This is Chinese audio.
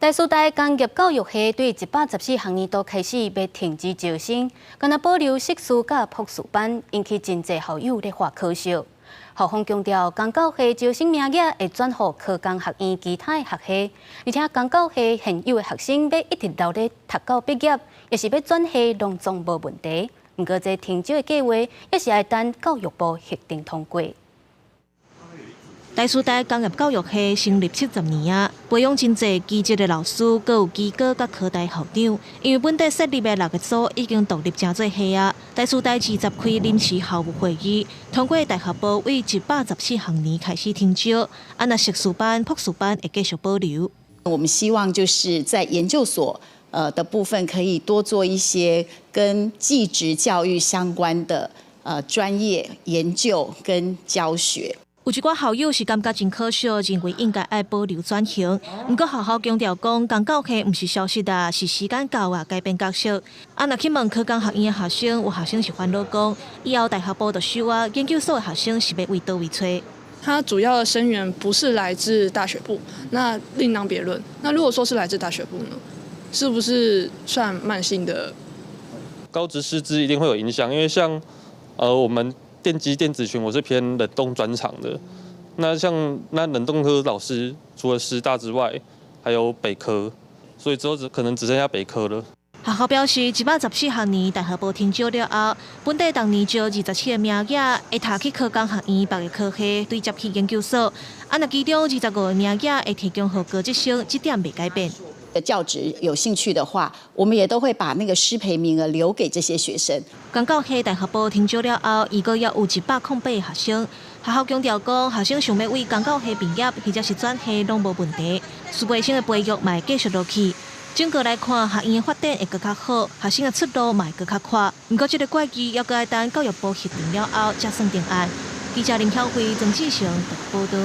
台师大工业教育系对114学年度开始要停止招生，干那保留硕士甲博士班，引起真侪校友咧发可笑。校方强调，工教系招生名额会转予科工学院其他学系，而且工教系现有的学生要一直留咧读到毕业，也是要转系拢总无问题。不过，这停招的计划也是要等教育部核定通过。台师大工业教育系成立70年啊，培养真侪资质的老师，阁有机构甲科大校长。因为本地设立的6个组已经独立真侪系啊，台师大自召开临时校务会议，通过大学部为114学年开始停招，那硕士班、博士班会继续保留。我们希望就是在研究所的部分，可以多做一些跟技职教育相关的专业研究跟教学。有一寡校友是感觉真可惜，认为应该爱保留转型。不过，学校强调讲，工教系不是消失啊，是时间到啊，改变角色。若去问科工学院的学生，有学生是烦恼讲，以后大学部就收啊，研究所的学生是要为倒位找。它主要的生源不是来自大学部，那另当别论。那如果说是来自大学部呢，是不是算慢性的？高职师资一定会有影响，因为像我们电机电子群，我是偏冷冻专长的。那像冷冻科老师，除了师大之外，还有北科，所以之后可能只剩下北科了。学校表示，114学年大学部停招了后，本地当年招27个名额，会读去科工学院别个科系对接去研究所。若其中25个名额会提供予高职生，这点未改变。教职有兴趣的话，我们也都会把那个师培名额留给这些学生。工教系大学部停招了后，一个月有108学生。学校强调讲，学生想要为工教系毕业或者是转系拢无问题，师培生的培育嘛会继续落去。整个来看，学院的发展会更较好，学生的出路嘛会更较快。不过，这个会期要等教育部核定了后才算定案。记者林巧慧、曾志成报道。